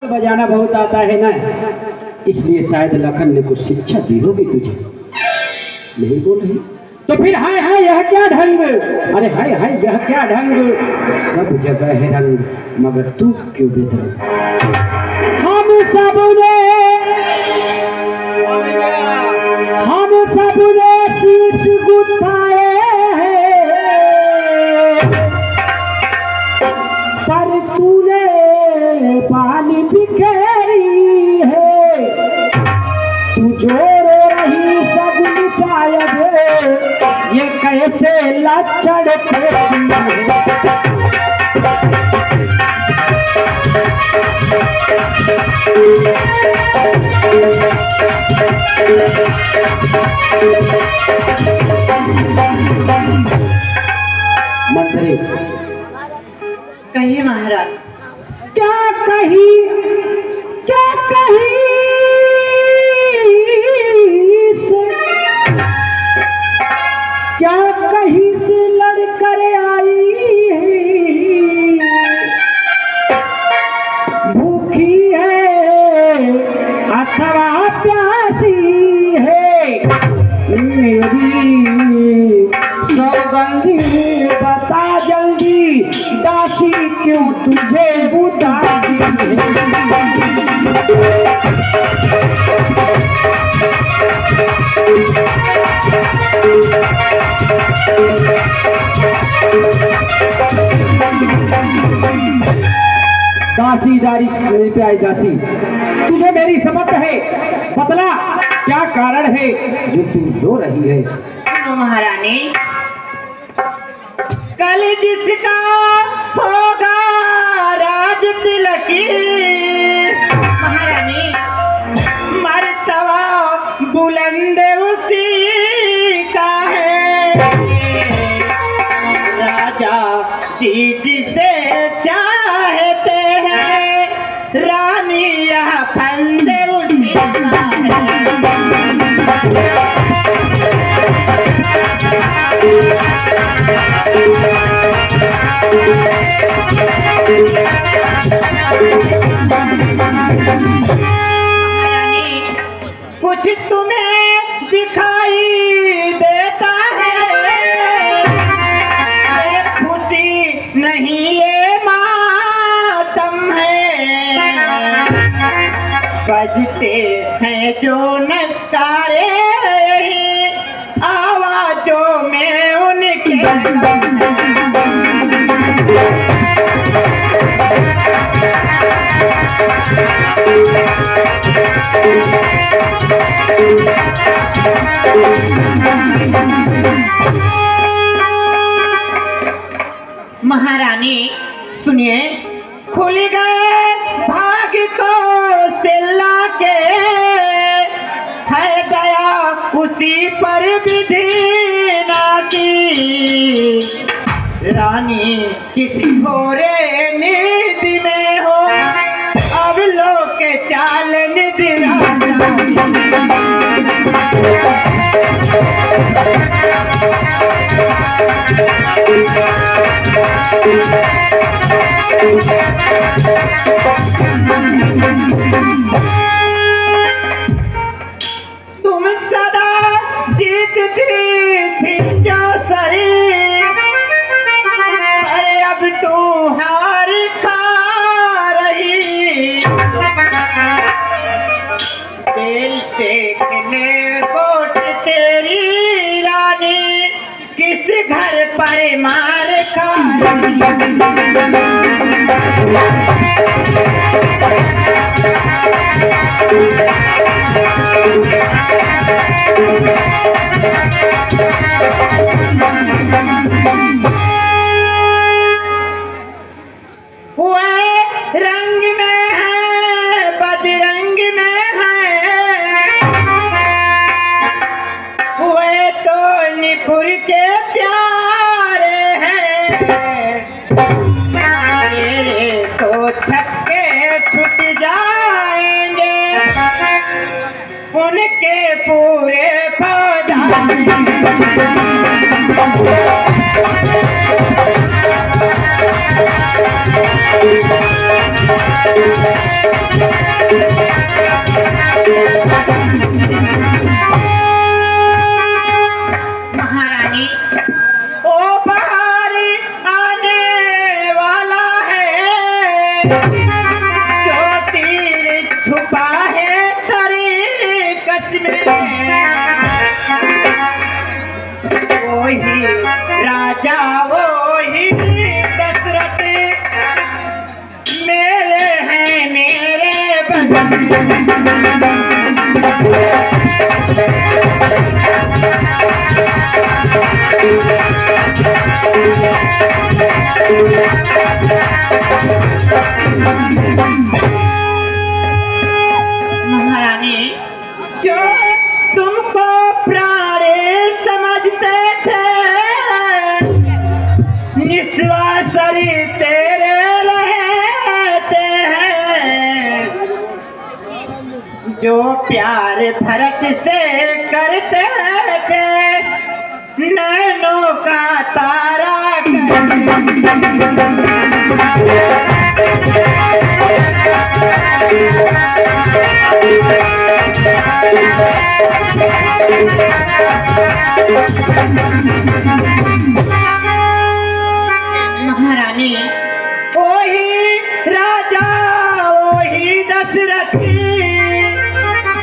बजाना बहुत आता है ना, इसलिए शायद लखन ने कुछ शिक्षा दी होगी तुझे। नहीं बोल रही तो फिर हाय हाय यह क्या ढंग, अरे हाय हाय यह क्या ढंग, सब जगह है रंग मगर तू क्यों बेदरंग। हम सब ने शीश गुथाए पर तूने पानी बिखेरी है, तू जो रो रही सब शायद ये कैसे लक्षण मंत्री। कहिए महाराज। क्या कही से क्या कहीं से लड़कर आई, भूखी है अथवा प्यासी है, मेरी सौगंधी बता जल्दी, दासी क्यों तुझे उदासी दासी दारी मेरे पे आई दासी, तुझे मेरी शपथ है, बतला क्या कारण है जो तू रो रही है। सुनो महारानी, कल जिसका होगा राज तिलक, महारानी मर्तबा बुलंद उसी का है, राजा जी जिसे चाहते हैं, रानी यह फंद उसी का है। कुछ तुम्हें दिखाई देता है, ये खुशी नहीं ये मातम है, बजते हैं जो नगारे आवाजों में उनके महारानी सुनिए, खुल गए भाग को सिल्ला के, है दया उसी पर विधि ना की, रानी किसी होरे निधि में हो, अब लोग के चाल निधि तुम सदा जीतती थी जो शरीर, अरे अब तू हार खा रही, दिल देखने कोट तेरी रानी किस घर पर मार खा रंग में है बदरंग में है, हुए तो निपुर के प्यारे हैं, मेरे तो छक्के छूट जाएंगे उनके पूरे फौजा। महारानी, जो तुमको प्राणी समझते थे, निस्वार्थी तेरे रहते हैं। जो प्यार भरत से करते थे, नैनों का तारा महारानी, वही राजा वही दशरथी,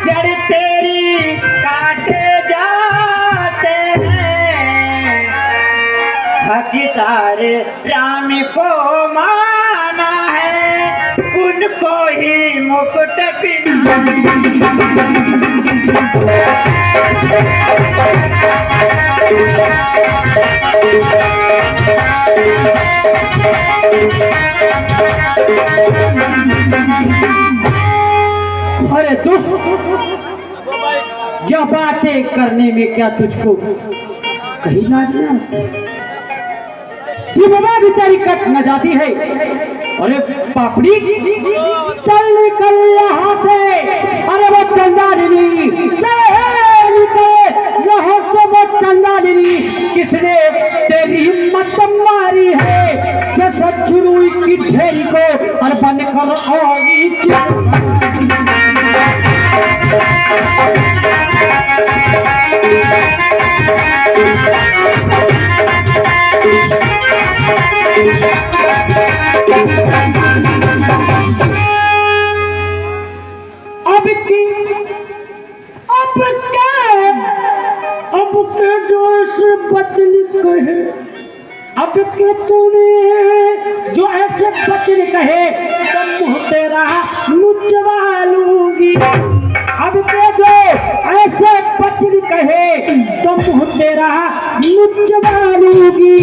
जड़ तेरी काटे जाते हैं। हकीदार राम को माना है, उनको ही मुकुट अरे दुष्ट, यह बातें करने में क्या तुझको कहीं लाज ना? जिम्मेदारी भी तेरी कट न जाती है। अरे पापड़ी, चल निकल यहाँ से। अरे वो चंदालिनी, चल निकल यहाँ से। वो चंदालिनी किसने तेरी हिम्मत मारी है? जैसा चुरुई की ढेरी को और बनकर आई अब के जोश बचन कहे, अब के तूने जो ऐसे बचन कहे, तब मुँह तेरा मुचवा लूंगी। अब के जो ऐसे बचन कहे, तो मुँह तेरा मुचवा लूंगी।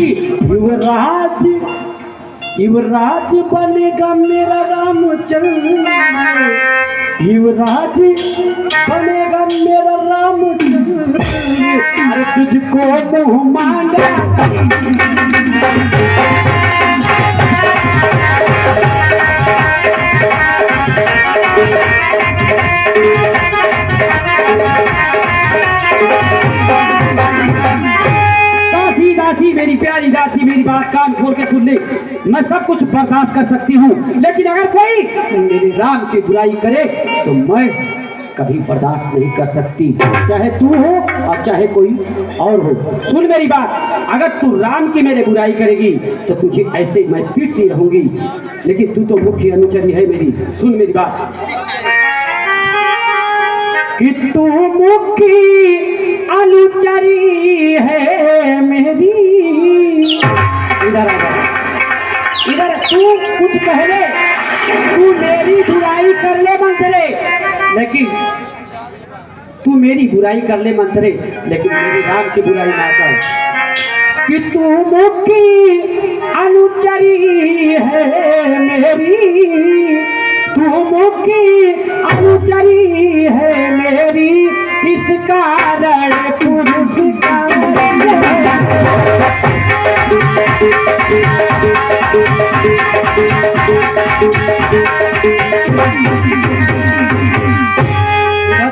युवराज बनेगा मेरा रामचंद्र, युवराज बनेगा मेरा रामचंद्र। अरे तुझको मुँह मांगा दासी, मेरी प्यारी दासी, मेरी बात कान खोल के सुन ले। मैं सब कुछ बर्दाश्त कर सकती हूँ, लेकिन अगर कोई मेरे राम की बुराई करे तो मैं कभी बर्दाश्त नहीं कर सकती, चाहे तू हो और चाहे कोई और हो। सुन मेरी बात, अगर तू राम की मेरे बुराई करेगी तो तुझे ऐसे मैं पीटती रहूंगी, लेकिन तू तो मुख्य अनुचरी है मेरी। सुन मेरी बात कि तू मुख्य अनुचरी है मेरी। इधर आ जा, इधर। तू कुछ कह ले, तू मेरी बुराई कर ले मंत्रे, लेकिन तू मेरी बुराई कर ले मंत्रे, लेकिन मेरे राम की बुराई ना कर। कि तू मुख्य अनुचरी है मेरी, तू मुख्य अनुचरी है मेरी, इस कारण पुरुष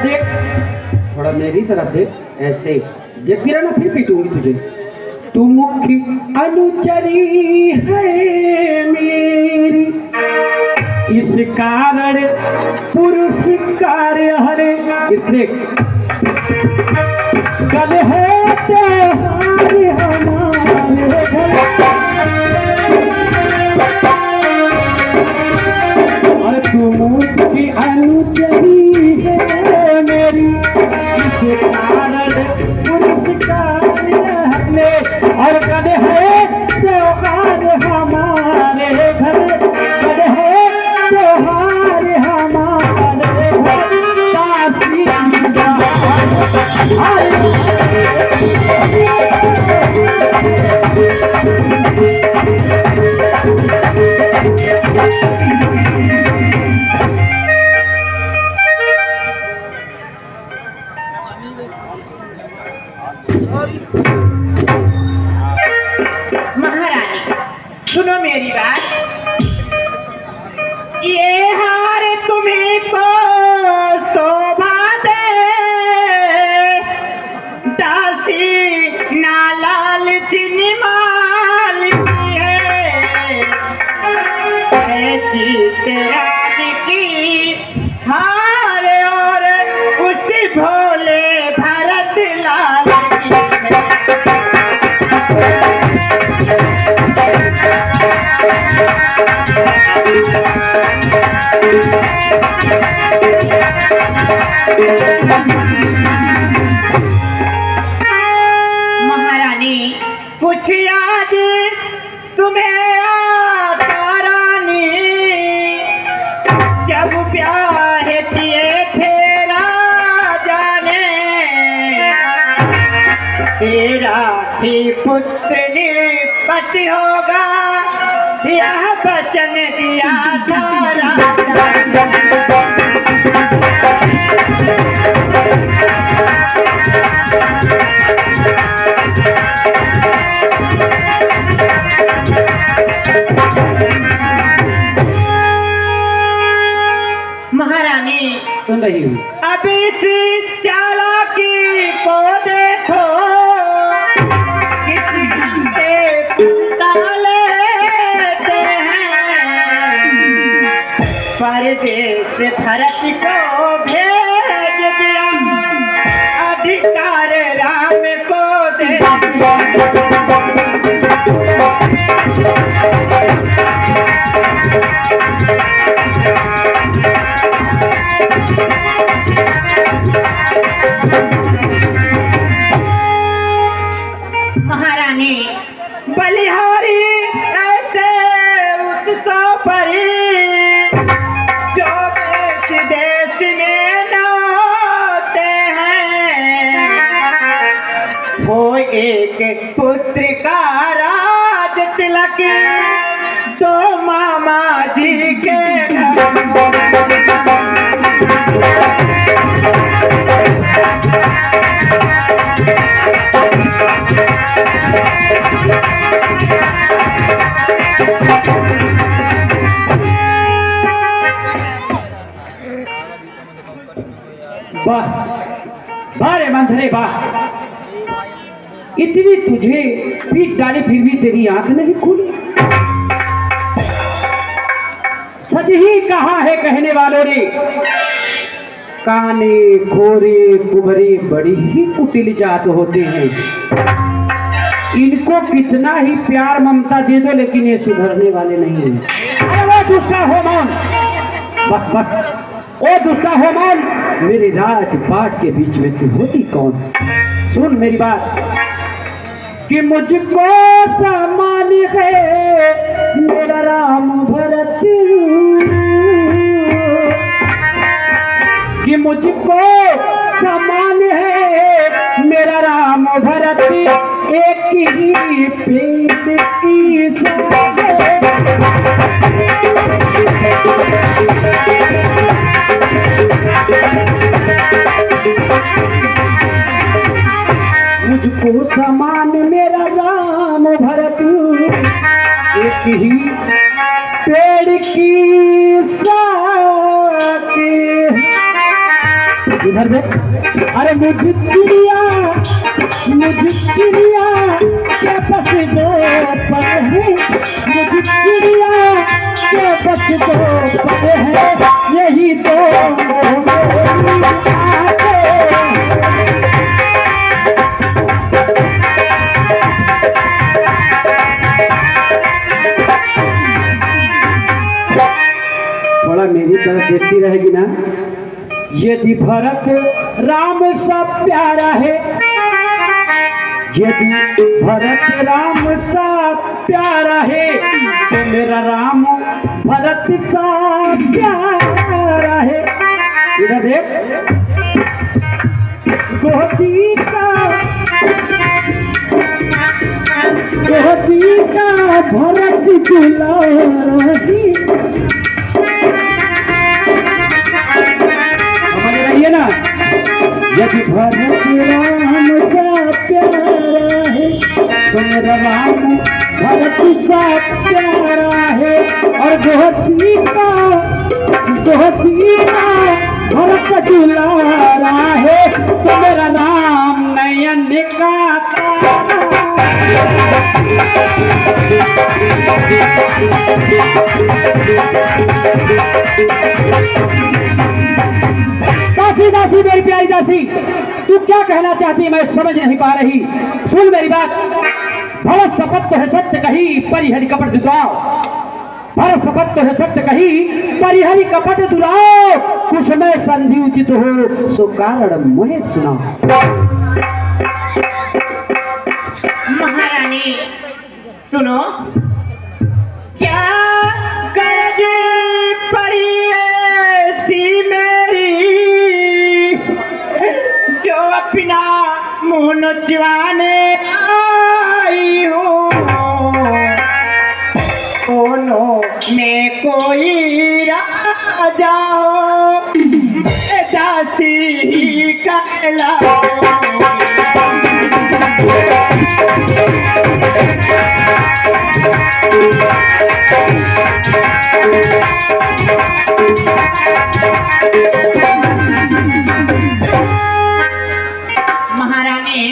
देख, थोड़ा मेरी तरफ देख, ऐसे देखती रहना, फिर पीटूंगी तुझे। तू मुख्य अनुचरी है मेरी, इस कारण पुरस्कार हरे। इतने कल है त्योहार हमारे घर, और तू मुख्य अनुचरी है मेरी, इस कारण पुरस्कार हरे। और कल है त्योहार हमारे घर, कल है त्योहार हमारे महारानी सुनो मेरी बात, ये हार तुम्हें को शोभा दे, दासी ना लालच निमाल की है जीत रानी की हार और उस भोले भरत लाल की महारानी कुछ याद तुम्हें आता रानी, जब प्यार किए थे राजा ने, तेरा ही पुत्र निरपति होगा यह वचन दिया था राजा। महारानी सुन रही हूँ। अब इस चालाकी को देखो, किस घंटे लेते हैं, परदेश भरत को भेज दिया, अधिकार राम को दे महारानी बलिहारी ऐसे उत्सव परी, जो देश में नाते हैं, वो एक पुत्र का राज तिलक दो मामा जी के वाह वाह रे मंथरे वाह, इतनी तुझे पीट डाली फिर भी तेरी आंख नहीं खुली। सच ही कहा है कहने वालों ने, काने खोरे कुबरे बड़ी ही कुटिल जात होते हैं। इनको कितना ही प्यार ममता दे दो लेकिन ये सुधरने वाले नहीं हैं। अरे वो दुष्टा होमौन, बस बस ओ दुष्टा होमौन, मेरे राजपाट के बीच में तू होती कौन? सुन मेरी बात कि मुझको समान है मेरा राम भरत, कि मुझको समान है मेरा राम भरत, एक ही पेट की मुझको समान मेरा राम भरत, एक ही पेड़ की साके। इधर देख, अरे मुझ चिड़िया के बस दो पर है, मुझ चिड़िया के बस दो पर है, यही तो थोड़ा मेरी तरफ देखती रहेगी ना। यदि भरत राम सा प्यारा है, यदि भरत राम सा प्यारा है, तो मेरा राम भरत सा प्यारा है। इधर देख, गोदी भरत दुलारी समझ रही है ना। यदि भरत राम सा प्यारा है तो मेरा राम भरत सा प्यारा है। और जो सीता भरत दुलारा है तो मेरा नाम नयन का दासी दासी मेरी प्यारी दासी, तू क्या कहना चाहती है मैं समझ नहीं पा रही। सुन मेरी बात। भरत शपथ है सत्य कही परिहरि कपट दुराव। भरत शपथ है सत्य कही परिहरि कपट दुराव। कुछ में संधि उचित हो सो कारण मुझे सुना। महारानी सुनो, क्या गरज पड़ी ऐसी मेरी जो अपना मुंह नचवाने आई हूँ। दोनों में कोई राजा हो दासी ही कहलाओ। महारानी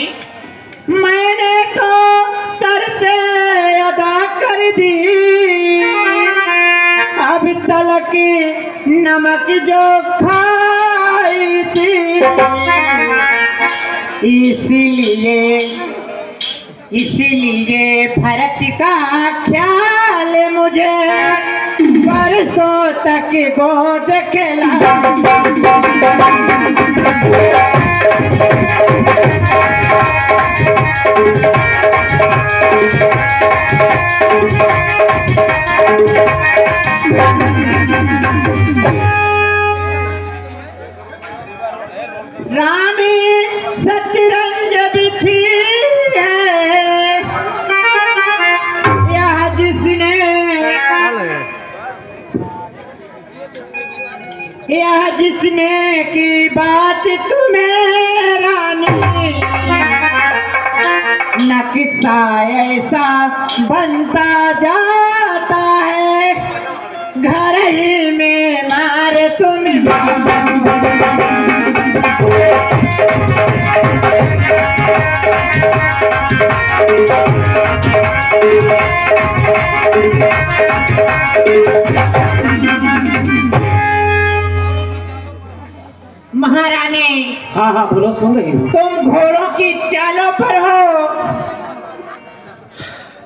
मैंने तो शर्तें अदा कर दी। अब तलक नमक जो खाई थी इसीलिए भरत का ख्याल मुझे बरसों तक गोद खेला। रानी सतरंज बिछी है यह जिसने की बात तुम्हें रानी न किस्सा ऐसा बनता जाता है घर ही में मारे तुम्हें। महारानी हाँ हाँ बोलो, सुन रही हूँ। तुम घोड़ों की चालों पर हो।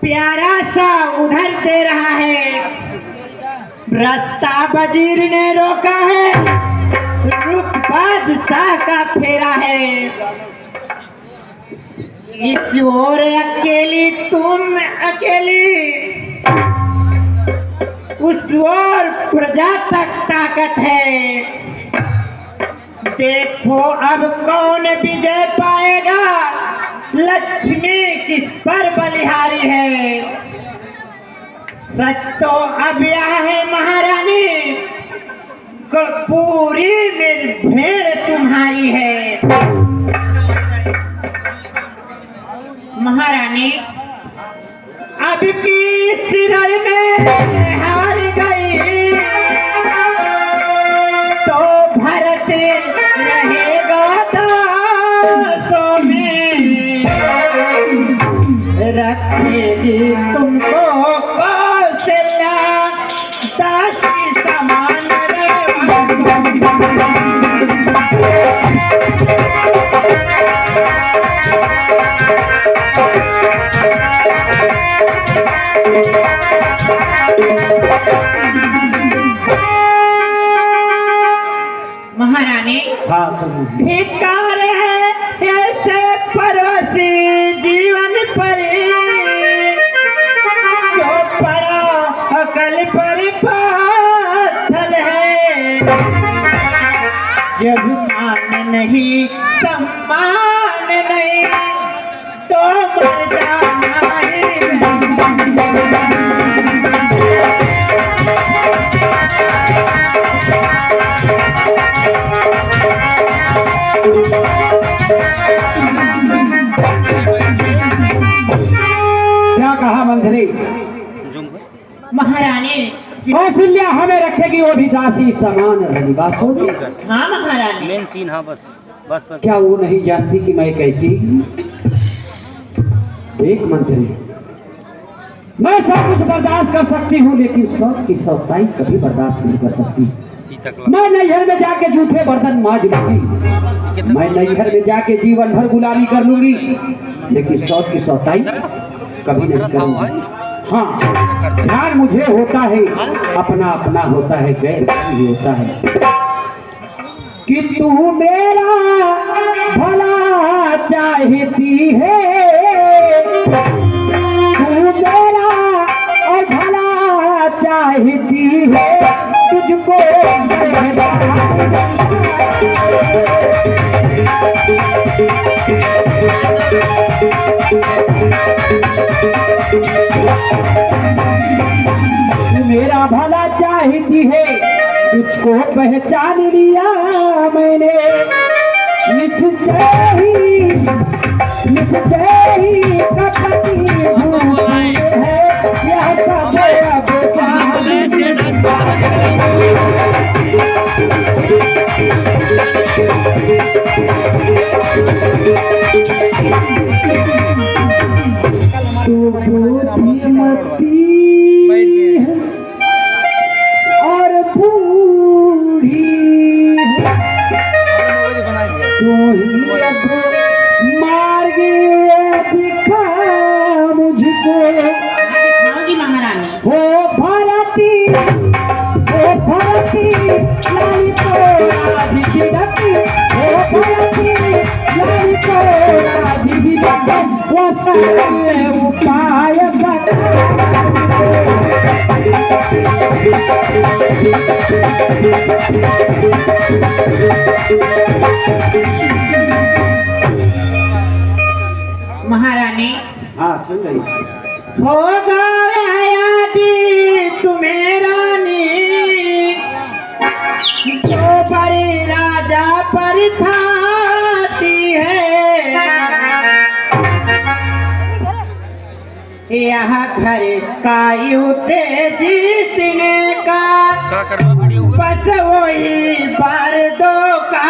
प्यारा सा उधर दे रहा है, रास्ता वजीर ने रोका है, रुख बादशाह का फेरा है। इस ओर अकेली तुम अकेली, उस ओर प्रजा तक ताकत है। देखो अब कौन विजय पाएगा, लक्ष्मी किस पर बलिहारी है। सच तो अब यह है महारानी, पूरी निर्भेड़ तुम्हारी है। महारानी अब की सिरड़ में हार गई तो भरत रहेगा दासों में, रखेगी तुमको कौशल्या दासी समान महारानी हाँ सुनो। धिक्कार है ऐसे परोसी जीवन पर जो पड़ा अकल पर पाथल है। जब मान नहीं सम्मान नहीं तो मर जाना है। रहे। महारानी। कौशल्या हमें रखेगी, वो भी दासी समान रनिवासों में। हाँ महारानी। Main scene. हाँ बस बस बस। क्या वो नहीं जानती कि मैं कैसी हूँ? देख मंत्री, मैं सब कुछ बर्दाश्त कर सकती हूँ, लेकिन सौत की सौताई कभी बर्दाश्त नहीं कर सकती। मैं नैहर में जाके जूठे बर्तन मांज लूंगी, मैं नैहर में जाके जीवन भर गुलामी कर लूंगी, लेकिन सौत की सौताई कभी नहीं करूंगी। हाँ, ध्यान मुझे होता है, अपना अपना होता है, गैर भी होता है। कि तू मेरा भला चाहती है, तू मेरा और भला चाहती है, तुझको मेरा भला चाहती है, तुझको पहचान लिया मैंने। निश्चय ही कपटी है, यह सब तू बुद्धिमती और बूढ़ी, तू ही अब मार्ग दिखा मुझको। महारानी। हो भारती लाली को राधी बिरती, हो भारती लाली को राधी बिरती, वो सब उपाय महारानी। हाँ सुन रही। हो गया तुम्हें रानी, जो बड़ी राजा पर थाती है, यह घर का युते जीतने का, बस वही बार दो का।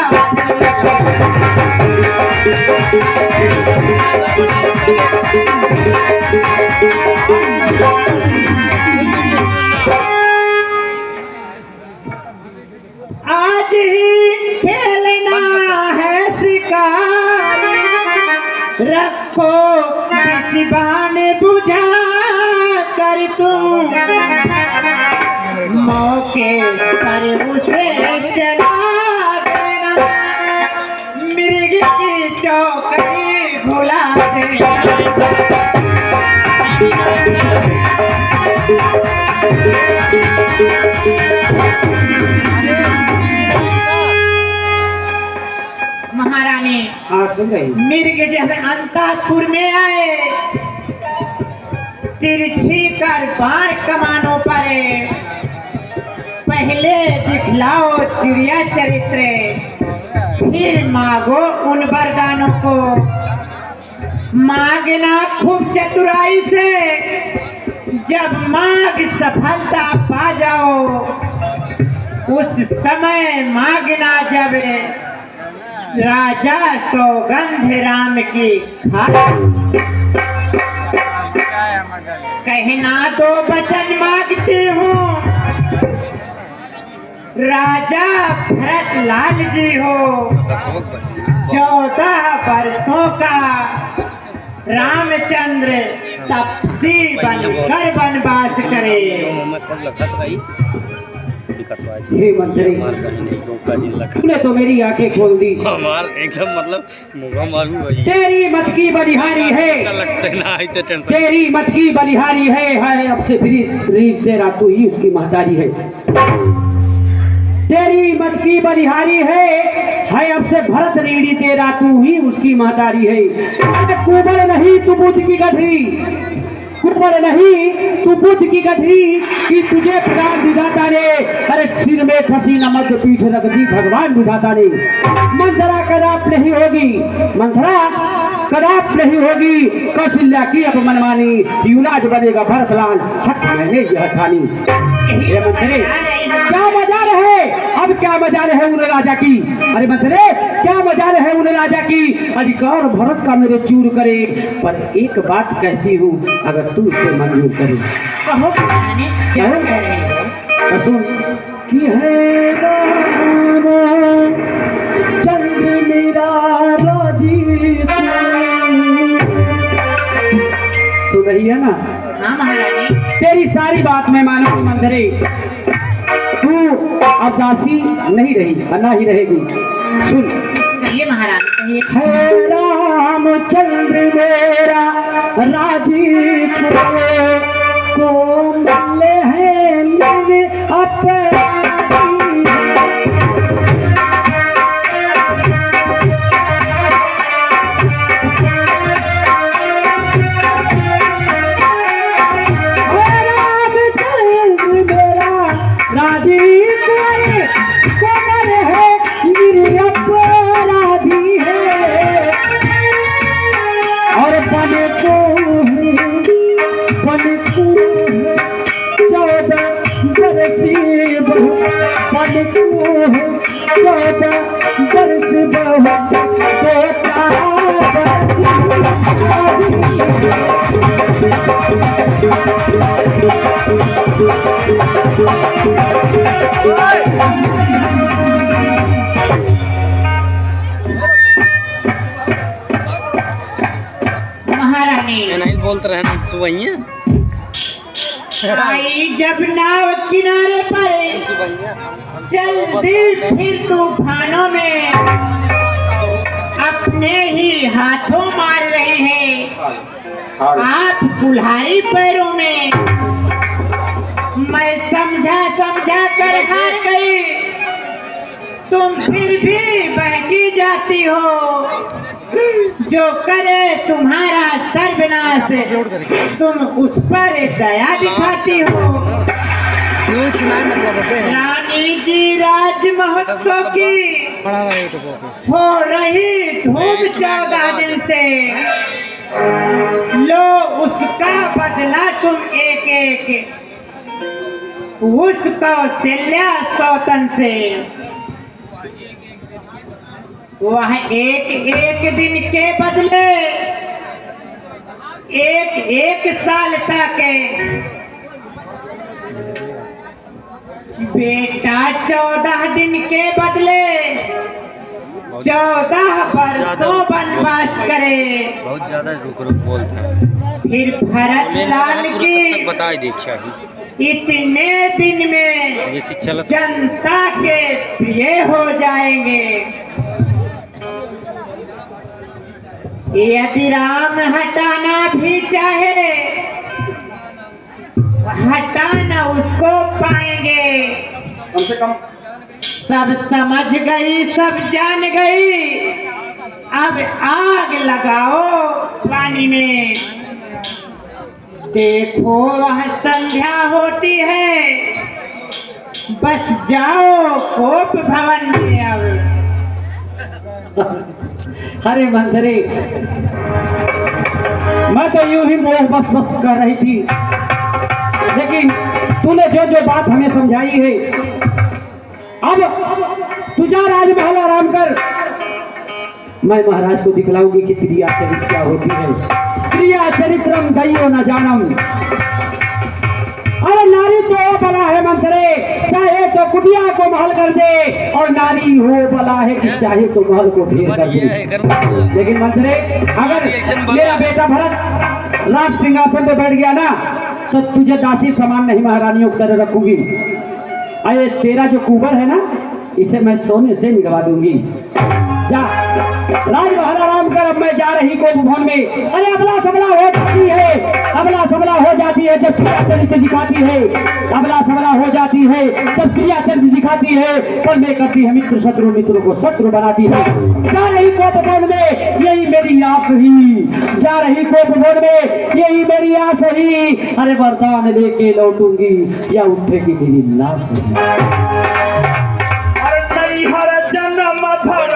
आज ही खेलना है शिकार, रखो प्रतिबान बुझा कर तुम, मौके पर उसे चला देना, मृग की चौकड़ी भुला देना। महारानी। हाँ सुन रही। मृग जब अंतपुर में आए, तिरछी कर बाण कमानों पर, पहले दिखलाओ चिड़िया चरित्र, फिर मांगो उन वरदानों को। मांगना खूब चतुराई से, जब मांग सफलता पा जाओ, उस समय मांगना जब राजा सौगंध राम की कहना दो वचन मांगती हूँ, राजा भरत लाल जी हो, 14 वर्षों का रामचंद्र तपसी बनकर वनवास करे। हे मंत्री, तूने तो मेरी आंखें खोल दी। एकदम मतलब तेरी मत की बलिहारी है, तेरी मत की बलिहारी है, अब से फिर तेरा तू ही उसकी महतारी है। तेरी मत की बलिहारी है, अब से भरत रीढ़ी तेरा तू ही उसकी महतारी है। कुंवर नहीं तू बुद्ध की गधरी, कुंवर नहीं तू बुद्ध की गधरी, कि तुझे प्रदान विधाता ने, अरे सिर में खसी न मध्य पीठ रख दी भगवान विधाता ने। मंथरा कदाप नहीं होगी, मंथरा कदाप नहीं होगी कौशल्या की अब मनमानी, युवराज बनेगा भरतलाल, हट मैंने यह ठानी। हे मंत्री, क्या मजाल है, अब क्या मजाल है उन राजा की, अरे मंत्री क्या मजाल है उन राजा की, अधिकार भरत का मेरे चूर करे, पर एक बात कहती हूँ अगर तू इसे मंजूर करे। कहो महारानी, क्या कह रहे हो? सुन कि है राम चंद्र मेरा राजी, सुन रही है ना? हाँ महारानी। तेरी सारी बात मैं मानूंगी मंदरे, तू अब दासी नहीं रही और ना ही रहेगी। सुन, कहिए महारानी, कहिए। है रामचंद्र मेरा राजी कोमल है मेरे अपराधी। महारानी नहीं बोलते रहना सुबह आई जब नाव किनारे पर चलती फिर तूफानों में, अपने ही हाथों मार रहे हैं आप कुल्हाड़ी पैरों में। मैं समझा समझा कर हार गई, तुम फिर भी बहकी जाती हो। जो करे तुम्हारा सर्वनाश, तुम उस पर दया दिखाती हो। रानी जी राज महोत्सव की हो रही धूम 14 दिन से, लो उसका बदला तुम एक एक, उस कौशल्या सौतन से। वह एक एक दिन के बदले एक एक साल तक, बेटा 14 दिन के बदले 14 वर्षों वनवास करे। बहुत ज्यादा रुक रुक बोलते हैं। फिर भरत लाल की बता दीक्षा इतने दिन में ये शिक्षा जनता के प्रिय हो जाएंगे। यदि राम हटाना भी चाहे, हटाना उसको पाएंगे। कम से कम सब समझ गई, सब जान गई, अब आग लगाओ पानी में। देखो वह संध्या होती है, बस जाओ कोप भवन में अब। अरे मंदरे, मैं तो यूं ही मोह बस बस कर रही थी, लेकिन तूने जो जो बात हमें समझाई है, अब तू जा राजमहल आराम कर, मैं महाराज को दिखलाऊंगी कि क्रिया चरित्र क्या होती है। क्रिया चरित्रम दैयो न जानम। अरे नारी तो वो बला है मंत्रे, चाहे तो कुटिया को महल कर दे, और नारी हो बला है कि चाहे तो महल को ढेर कर दे। लेकिन मंत्रे, अगर मेरा बेटा भरत राज सिंहासन पे बैठ गया ना, तो तुझे दासी समान नहीं महारानियों की तरह रखूंगी। अरे तेरा जो कुबर है ना, इसे मैं सोने से निगवा दूंगी। जा राजमहल आराम कर, अब मैं जा रही को भवन में। अरे अबला सबला हो जाती है, अबला सबला हो जाती है जब क्रिया चरित्र दिखाती है, अबला सबला हो जाती है जब क्रिया चरित्र दिखाती है, पर मैं करती है मित्र शत्रु, मित्रों को शत्रु बनाती है। जा रही को भवन में, यही मेरी आस ही, जा रही को भवन में, यही मेरी आस ही। अरे वरदान लेके लौटूंगी या उठेगी मेरी लाश ही। अरे नहीं हर जन्म भर